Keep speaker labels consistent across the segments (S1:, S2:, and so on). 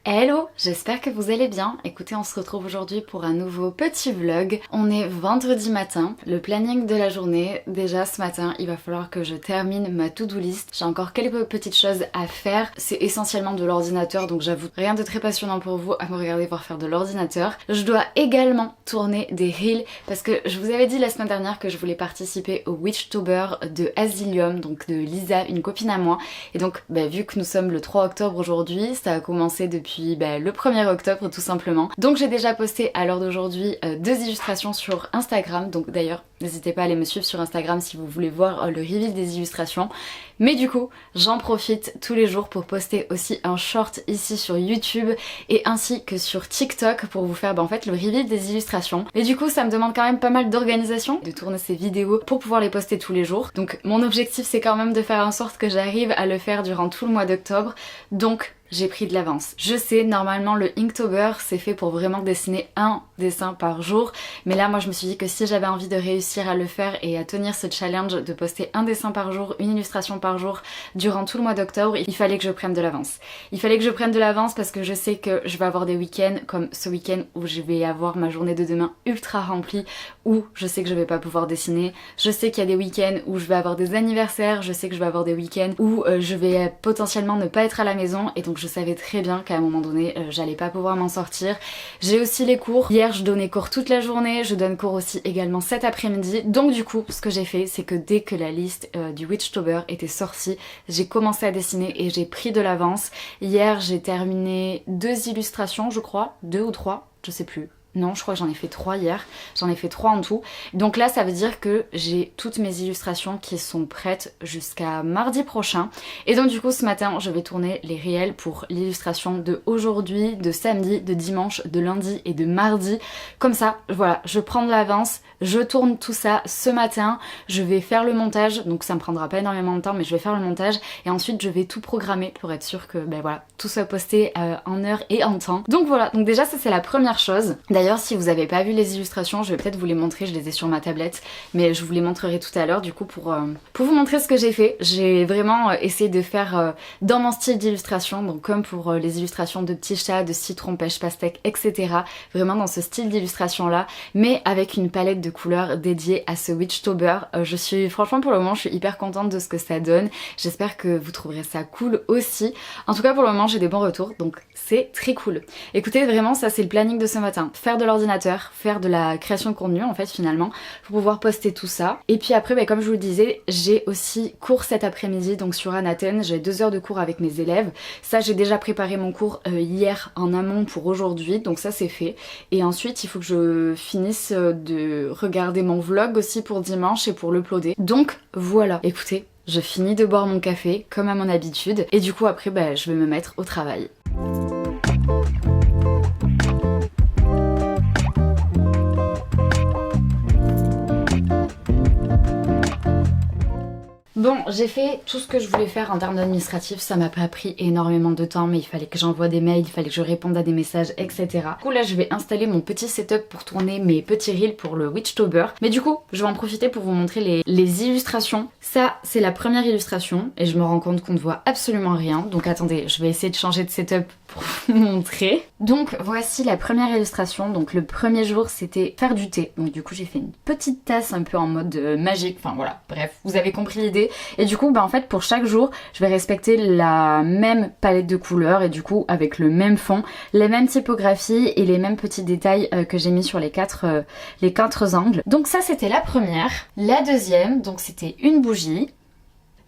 S1: Hello, j'espère que vous allez bien. Écoutez, on se retrouve aujourd'hui pour un nouveau petit vlog. On est vendredi matin, le planning de la journée. Déjà ce matin, il va falloir que je termine ma to-do list. J'ai encore quelques petites choses à faire. C'est essentiellement de l'ordinateur, donc j'avoue rien de très passionnant pour vous à me regarder voir faire de l'ordinateur. Je dois également tourner des reels parce que je vous avais dit la semaine dernière que je voulais participer au Witchtober de Asylum, donc de Lisa, une copine à moi. Et donc, vu que nous sommes le 3 octobre aujourd'hui, ça a commencé depuis le 1er octobre tout simplement. Donc j'ai déjà posté à l'heure d'aujourd'hui 2 illustrations sur Instagram, donc d'ailleurs n'hésitez pas à aller me suivre sur Instagram si vous voulez voir le reveal des illustrations. Mais du coup j'en profite tous les jours pour poster aussi un short ici sur YouTube et ainsi que sur TikTok pour vous faire en fait le reveal des illustrations. Et du coup ça me demande quand même pas mal d'organisation de tourner ces vidéos pour pouvoir les poster tous les jours. Donc mon objectif c'est quand même de faire en sorte que j'arrive à le faire durant tout le mois d'octobre. Donc j'ai pris de l'avance. Je sais, normalement le Inktober c'est fait pour vraiment dessiner un dessin par jour, mais là moi je me suis dit que si j'avais envie de réussir à le faire et à tenir ce challenge de poster un dessin par jour, une illustration par jour durant tout le mois d'octobre, il fallait que je prenne de l'avance. Il fallait que je prenne de l'avance parce que je sais que je vais avoir des week-ends comme ce week-end où je vais avoir ma journée de demain ultra remplie, où je sais que je vais pas pouvoir dessiner. Je sais qu'il y a des week-ends où je vais avoir des anniversaires, je sais que je vais avoir des week-ends où je vais potentiellement ne pas être à la maison, et donc je savais très bien qu'à un moment donné j'allais pas pouvoir m'en sortir. J'ai aussi les cours. Hier je donnais cours toute la journée, je donne cours aussi également cet après-midi. Donc du coup ce que j'ai fait c'est que dès que la liste du Witchtober était sortie, j'ai commencé à dessiner et j'ai pris de l'avance. Hier j'ai terminé 2 illustrations je crois, 2 ou 3, je sais plus. Non, je crois que j'en ai fait 3 hier, j'en ai fait 3 en tout. Donc là ça veut dire que j'ai toutes mes illustrations qui sont prêtes jusqu'à mardi prochain. Et donc du coup ce matin je vais tourner les réels pour l'illustration de aujourd'hui, de samedi, de dimanche, de lundi et de mardi. Comme ça, voilà, je prends de l'avance, je tourne tout ça ce matin, je vais faire le montage, donc ça me prendra pas énormément de temps mais je vais faire le montage et ensuite je vais tout programmer pour être sûr que voilà, tout soit posté en heure et en temps. Donc voilà, donc déjà ça c'est la première chose. D'ailleurs si vous n'avez pas vu les illustrations, je vais peut-être vous les montrer, je les ai sur ma tablette, mais je vous les montrerai tout à l'heure du coup pour vous montrer ce que j'ai fait. J'ai vraiment essayé de faire dans mon style d'illustration, donc comme pour les illustrations de petits chats, de citron, pêche, pastèque, etc. Vraiment dans ce style d'illustration là, mais avec une palette de couleurs dédiée à ce Witchtober. Je suis franchement pour le moment je suis hyper contente de ce que ça donne. J'espère que vous trouverez ça cool aussi. En tout cas pour le moment j'ai des bons retours, donc c'est très cool. Écoutez vraiment ça c'est le planning de ce matin. Faire de l'ordinateur, faire de la création de contenu en fait finalement pour pouvoir poster tout ça. Et puis après comme je vous le disais, j'ai aussi cours cet après-midi donc sur Anaten, j'ai 2 heures de cours avec mes élèves. Ça j'ai déjà préparé mon cours hier en amont pour aujourd'hui, donc ça c'est fait. Et ensuite il faut que je finisse de regarder mon vlog aussi pour dimanche et pour l'uploader. Donc voilà, écoutez, je finis de boire mon café comme à mon habitude et du coup après je vais me mettre au travail. Bon, j'ai fait tout ce que je voulais faire en termes d'administratif, ça m'a pas pris énormément de temps, mais il fallait que j'envoie des mails, il fallait que je réponde à des messages, etc. Du coup là je vais installer mon petit setup pour tourner mes petits reels pour le Witchtober. Mais du coup, je vais en profiter pour vous montrer les illustrations. Ça, c'est la première illustration, et je me rends compte qu'on ne voit absolument rien. Donc attendez, je vais essayer de changer de setup pour vous montrer. Donc voici la première illustration. Donc le premier jour c'était faire du thé. Donc du coup j'ai fait une petite tasse un peu en mode magique, enfin voilà, bref, vous avez compris l'idée. Et du coup en fait pour chaque jour je vais respecter la même palette de couleurs et du coup avec le même fond, les mêmes typographies et les mêmes petits détails que j'ai mis sur les quatre angles. Donc ça c'était la première. La deuxième donc c'était une bougie.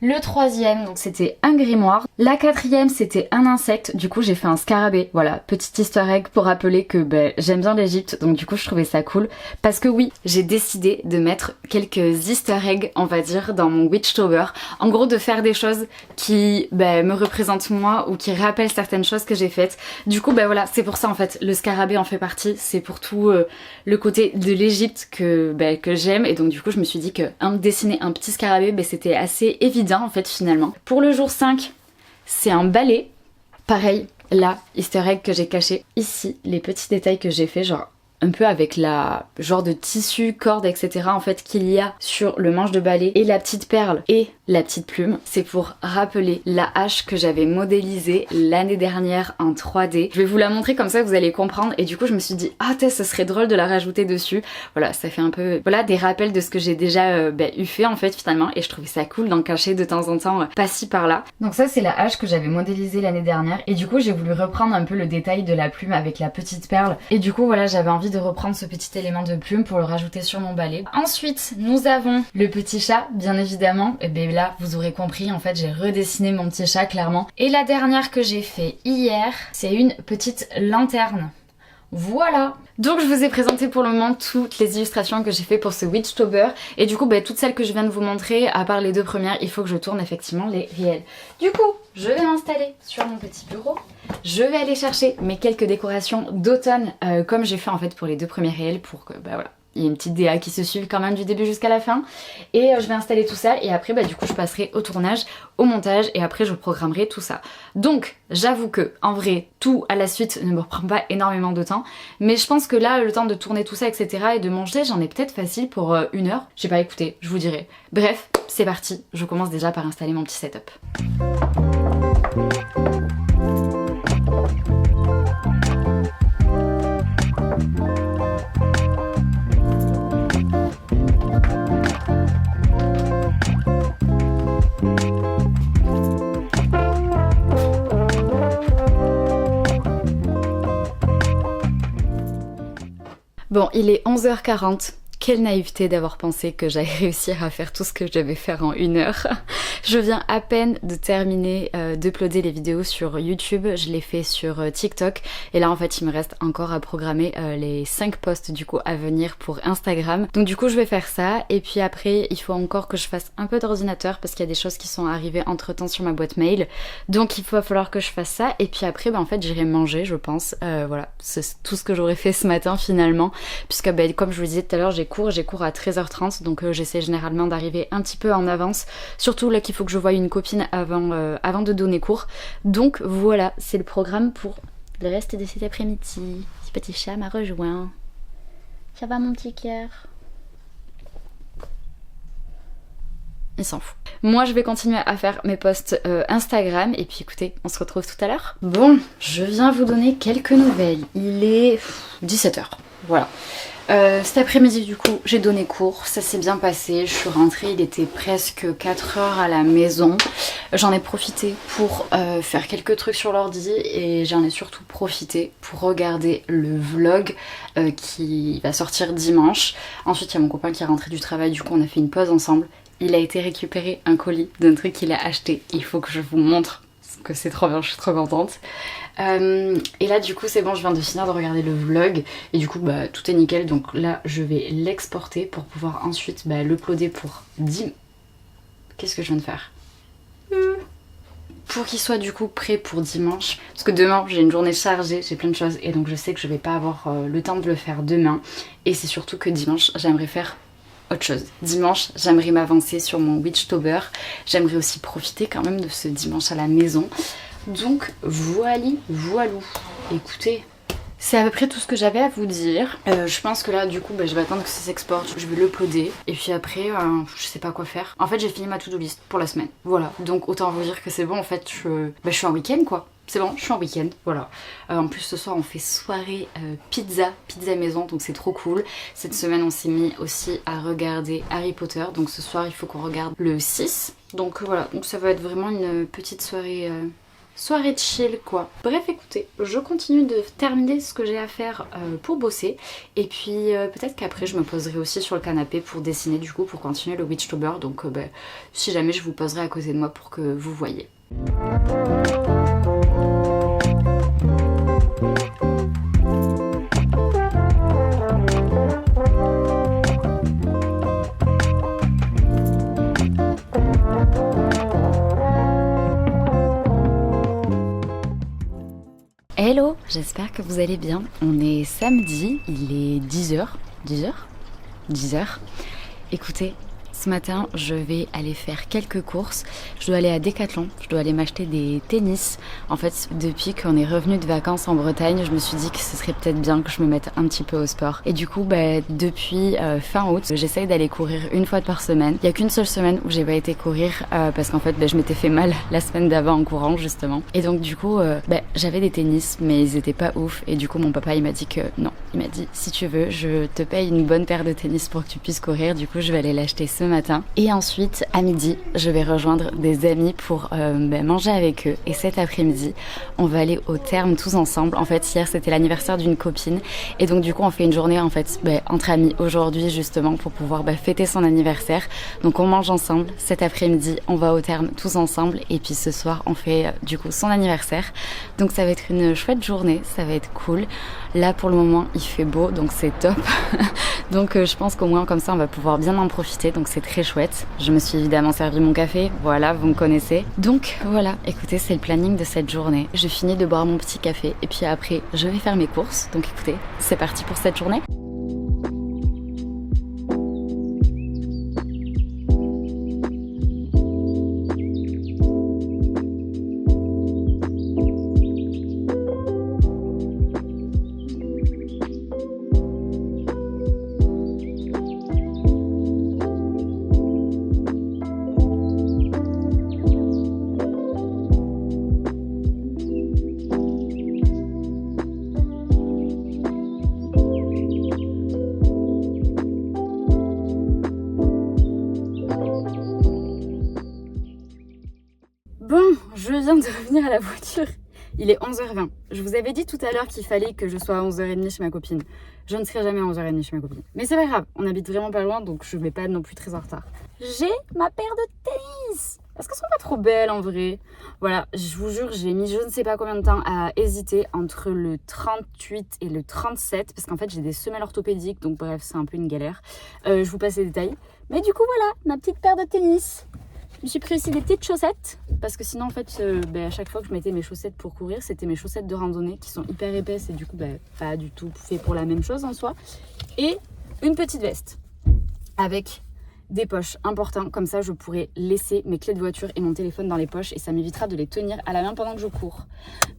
S1: Le troisième, donc c'était un grimoire. La quatrième, c'était un insecte. Du coup, j'ai fait un scarabée. Voilà, petite easter egg pour rappeler que j'aime bien l'Égypte. Donc du coup, je trouvais ça cool. Parce que oui, j'ai décidé de mettre quelques easter eggs, on va dire, dans mon Witchtober. En gros, de faire des choses qui me représentent moi ou qui rappellent certaines choses que j'ai faites. Du coup, voilà, c'est pour ça en fait. Le scarabée en fait partie. C'est pour tout le côté de l'Égypte que j'aime. Et donc du coup, je me suis dit que dessiner un petit scarabée, c'était assez évident en fait finalement. Pour le jour 5, c'est un balai. Pareil, là, easter egg que j'ai caché. Ici, les petits détails que j'ai fait, genre un peu avec la genre de tissu, corde, etc. en fait qu'il y a sur le manche de balai et la petite perle et la petite plume, c'est pour rappeler la hache que j'avais modélisée l'année dernière en 3D. Je vais vous la montrer comme ça vous allez comprendre et du coup je me suis dit ah ça serait drôle de la rajouter dessus. Voilà, ça fait un peu voilà des rappels de ce que j'ai déjà eu fait en fait finalement et je trouvais ça cool d'en cacher de temps en temps par-ci par-là. Donc ça c'est la hache que j'avais modélisée l'année dernière et du coup j'ai voulu reprendre un peu le détail de la plume avec la petite perle et du coup voilà j'avais envie de reprendre ce petit élément de plume pour le rajouter sur mon balai. Ensuite nous avons le petit chat bien évidemment et bien là vous aurez compris en fait j'ai redessiné mon petit chat clairement et la dernière que j'ai fait hier c'est une petite lanterne. Voilà. Donc je vous ai présenté pour le moment toutes les illustrations que j'ai fait pour ce Witchtober et du coup toutes celles que je viens de vous montrer à part les deux premières il faut que je tourne effectivement les réels. Du coup je vais m'installer sur mon petit bureau, je vais aller chercher mes quelques décorations d'automne comme j'ai fait en fait pour les deux premiers réels pour que voilà il y a une petite DA qui se suive quand même du début jusqu'à la fin et je vais installer tout ça et après du coup je passerai au tournage, au montage et après je programmerai tout ça. Donc j'avoue que en vrai tout à la suite ne me reprend pas énormément de temps mais je pense que là le temps de tourner tout ça etc et de manger j'en ai peut-être facile pour 1 heure. Je sais pas, écoutez, je vous dirai. Bref, c'est parti, je commence déjà par installer mon petit setup. Bon, il est 11h40. Quelle naïveté d'avoir pensé que j'allais réussir à faire tout ce que je devais faire en 1 heure. Je viens à peine de terminer d'uploader les vidéos sur YouTube, je l'ai fait sur TikTok et là en fait il me reste encore à programmer les 5 posts du coup à venir pour Instagram. Donc du coup je vais faire ça et puis après il faut encore que je fasse un peu d'ordinateur parce qu'il y a des choses qui sont arrivées entre temps sur ma boîte mail. Donc il va falloir que je fasse ça et puis après en fait j'irai manger je pense. Voilà, c'est tout ce que j'aurais fait ce matin finalement puisque comme je vous disais tout à l'heure j'ai cours à 13h30 donc j'essaie généralement d'arriver un petit peu en avance, surtout là qu'il faut que je voie une copine avant de donner cours. Donc voilà, c'est le programme pour le reste de cet après-midi. Ce petit chat m'a rejoint. Ça va mon petit cœur? Il s'en fout. Moi je vais continuer à faire mes posts Instagram et puis écoutez, on se retrouve tout à l'heure. Bon, je viens vous donner quelques nouvelles. Il est 17h, voilà. Cet après-midi du coup j'ai donné cours, ça s'est bien passé, je suis rentrée, il était presque 4h à la maison. J'en ai profité pour faire quelques trucs sur l'ordi et j'en ai surtout profité pour regarder le vlog qui va sortir dimanche. Ensuite il y a mon copain qui est rentré du travail, du coup on a fait une pause ensemble. Il a été récupérer un colis d'un truc qu'il a acheté, il faut que je vous montre que c'est trop bien, je suis trop contente. Et là du coup c'est bon, je viens de finir de regarder le vlog et du coup tout est nickel, donc là je vais l'exporter pour pouvoir ensuite l'uploader pour Qu'est-ce que je viens de faire pour qu'il soit du coup prêt pour dimanche, parce que demain j'ai une journée chargée, j'ai plein de choses et donc je sais que je vais pas avoir le temps de le faire demain et c'est surtout que dimanche j'aimerais faire autre chose. Dimanche, j'aimerais m'avancer sur mon Witchtober. J'aimerais aussi profiter quand même de ce dimanche à la maison. Donc voilou. Écoutez, c'est à peu près tout ce que j'avais à vous dire. Je pense que là, du coup, je vais attendre que ça s'exporte. Je vais l'uploader. Et puis après, je sais pas quoi faire. En fait, j'ai fini ma to-do list pour la semaine. Voilà. Donc autant vous dire que c'est bon. En fait, je suis en week-end quoi. C'est bon, je suis en week-end, voilà. En plus ce soir on fait soirée pizza maison, donc c'est trop cool. Cette semaine on s'est mis aussi à regarder Harry Potter, donc ce soir il faut qu'on regarde le 6. Donc voilà, donc ça va être vraiment une petite soirée soirée chill quoi. Bref écoutez, je continue de terminer ce que j'ai à faire pour bosser. Et puis peut-être qu'après je me poserai aussi sur le canapé pour dessiner du coup, pour continuer le Witchtober. Donc si jamais je vous poserai à côté de moi pour que vous voyez. Hello, j'espère que vous allez bien. On est samedi, il est 10h. 10h. Écoutez, Ce matin, je vais aller faire quelques courses. Je dois aller à Decathlon, je dois aller m'acheter des tennis. En fait, depuis qu'on est revenu de vacances en Bretagne, je me suis dit que ce serait peut-être bien que je me mette un petit peu au sport. Et du coup, depuis fin août, j'essaye d'aller courir une fois par semaine. Il n'y a qu'une seule semaine où j'ai pas été courir parce qu'en fait, je m'étais fait mal la semaine d'avant en courant justement. Et donc du coup, j'avais des tennis, mais ils étaient pas ouf. Et du coup, mon papa, il m'a dit que non. Il m'a dit, si tu veux, je te paye une bonne paire de tennis pour que tu puisses courir. Du coup, je vais aller l'acheter ce matin. Et ensuite, à midi, je vais rejoindre des amis pour manger avec eux. Et cet après-midi, on va aller au terme tous ensemble. En fait, hier, c'était l'anniversaire d'une copine. Et donc, du coup, on fait une journée, en fait, entre amis aujourd'hui, justement, pour pouvoir fêter son anniversaire. Donc, on mange ensemble. Cet après-midi, on va au terme tous ensemble. Et puis, ce soir, on fait, du coup, son anniversaire. Donc, ça va être une chouette journée. Ça va être cool. Là, pour le moment, il fait beau, donc c'est top. Donc, je pense qu'au moins, comme ça, on va pouvoir bien en profiter. Donc, c'est très chouette. Je me suis évidemment servi mon café. Voilà, vous me connaissez. Donc, voilà. Écoutez, c'est le planning de cette journée. Je finis de boire mon petit café. Et puis après, je vais faire mes courses. Donc, écoutez, c'est parti pour cette journée. Bon, je viens de revenir à la voiture. Il est 11h20. Je vous avais dit tout à l'heure qu'il fallait que je sois à 11h30 chez ma copine. Je ne serai jamais à 11h30 chez ma copine. Mais c'est pas grave, on habite vraiment pas loin, donc je vais pas non plus très en retard. J'ai ma paire de tennis. Est-ce qu'elles sont pas trop belles en vrai? Voilà, je vous jure, j'ai mis je ne sais pas combien de temps à hésiter entre le 38 et le 37. Parce qu'en fait, j'ai des semelles orthopédiques, donc bref, c'est un peu une galère. Je vous passe les détails. Mais du coup, voilà, ma petite paire de tennis. Je me suis pris aussi des petites chaussettes parce que sinon en fait à chaque fois que je mettais mes chaussettes pour courir, c'était mes chaussettes de randonnée qui sont hyper épaisses et du coup pas du tout fait pour la même chose en soi. Et une petite veste avec des poches importantes, comme ça je pourrais laisser mes clés de voiture et mon téléphone dans les poches et ça m'évitera de les tenir à la main pendant que je cours.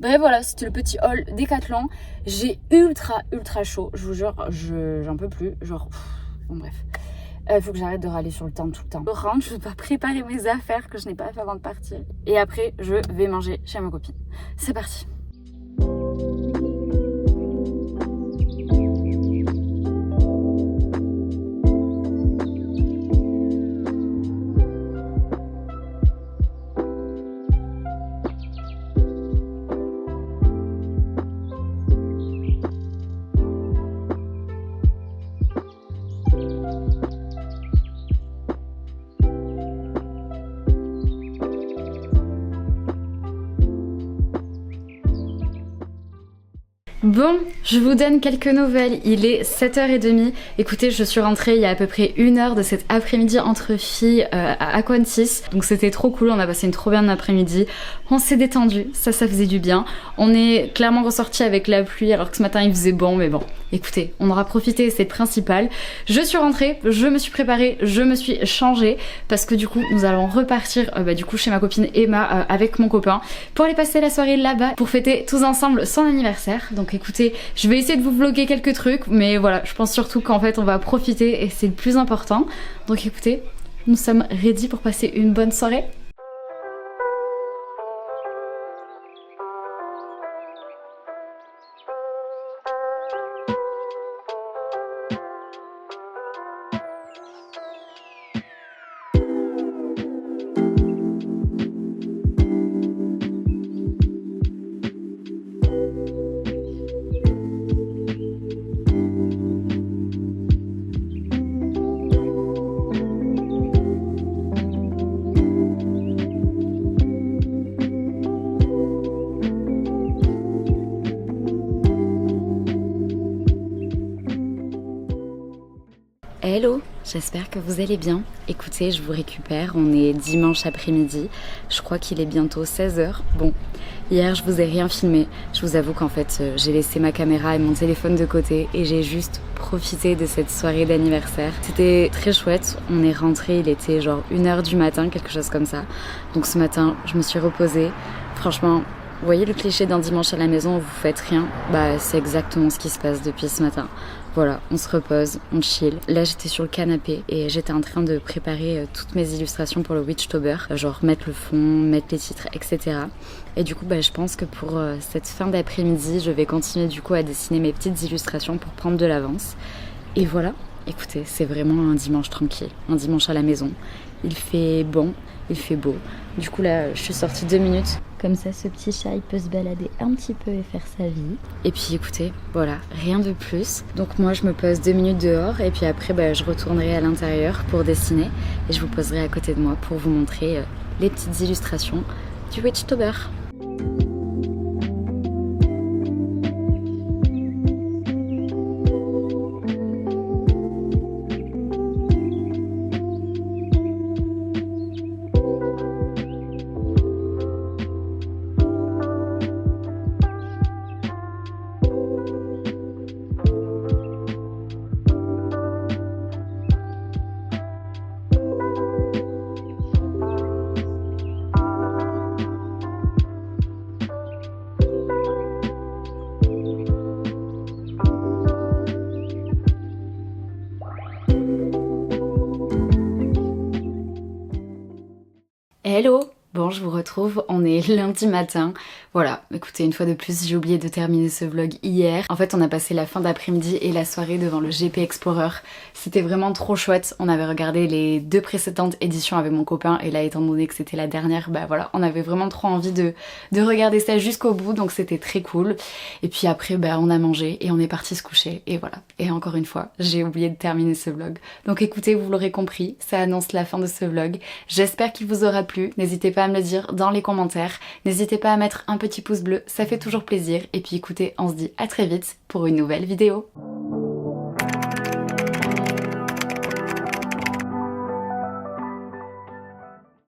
S1: Bref voilà, c'était le petit haul Decathlon. J'ai ultra chaud, je vous jure, j'en peux plus, bon bref. Faut que j'arrête de râler sur le temps tout le temps. Je rentre, je dois préparer mes affaires que je n'ai pas fait avant de partir. Et après, je vais manger chez ma copine. C'est parti. Bon, je vous donne quelques nouvelles, il est 7h30. Écoutez, je suis rentrée il y a à peu près 1 heure de cet après-midi entre filles à Aquantis. Donc c'était trop cool, on a passé une trop bien après-midi. On s'est détendu, ça faisait du bien. On est clairement ressorti avec la pluie alors que ce matin il faisait bon, mais bon. Écoutez, on aura profité, c'est le principal. Je suis rentrée, je me suis préparée, je me suis changée parce que du coup nous allons repartir chez ma copine Emma avec mon copain pour aller passer la soirée là-bas pour fêter tous ensemble son anniversaire. Donc écoutez, je vais essayer de vous vlogger quelques trucs, mais voilà, je pense surtout qu'en fait on va profiter et c'est le plus important. Donc écoutez, nous sommes ready pour passer une bonne soirée. J'espère que vous allez bien. Écoutez, je vous récupère, on est dimanche après-midi, je crois qu'il est bientôt 16h. Bon, hier je vous ai rien filmé, je vous avoue qu'en fait j'ai laissé ma caméra et mon téléphone de côté et j'ai juste profité de cette soirée d'anniversaire. C'était très chouette, on est rentré, il était genre 1h du matin, quelque chose comme ça. Donc ce matin, je me suis reposée, franchement... Vous voyez le cliché d'un dimanche à la maison où vous faites rien? Bah c'est exactement ce qui se passe depuis ce matin. Voilà, on se repose, on chill. Là j'étais sur le canapé et j'étais en train de préparer toutes mes illustrations pour le Witchtober. Genre mettre le fond, mettre les titres, etc. Et du coup je pense que pour cette fin d'après-midi, je vais continuer du coup à dessiner mes petites illustrations pour prendre de l'avance. Et voilà, écoutez, c'est vraiment un dimanche tranquille, un dimanche à la maison. Il fait bon, il fait beau. Du coup là, je suis sortie 2 minutes. Comme ça, ce petit chat, il peut se balader un petit peu et faire sa vie. Et puis écoutez, voilà, rien de plus. Donc moi, je me pose 2 minutes dehors et puis après, je retournerai à l'intérieur pour dessiner. Et je vous poserai à côté de moi pour vous montrer les petites illustrations du Witchtober. Hello! Bon, je vous retrouve, on est lundi matin. Voilà, écoutez, une fois de plus, j'ai oublié de terminer ce vlog hier. En fait, on a passé la fin d'après-midi et la soirée devant le GP Explorer. C'était vraiment trop chouette. On avait regardé les 2 précédentes éditions avec mon copain et là, étant donné que c'était la dernière, voilà, on avait vraiment trop envie de regarder ça jusqu'au bout, donc c'était très cool. Et puis après, on a mangé et on est parti se coucher et voilà. Et encore une fois, j'ai oublié de terminer ce vlog. Donc écoutez, vous l'aurez compris, ça annonce la fin de ce vlog. J'espère qu'il vous aura plu. N'hésitez pas à me le dire dans les commentaires. N'hésitez pas à mettre un petit pouce bleu, ça fait toujours plaisir. Et puis écoutez, on se dit à très vite pour une nouvelle vidéo.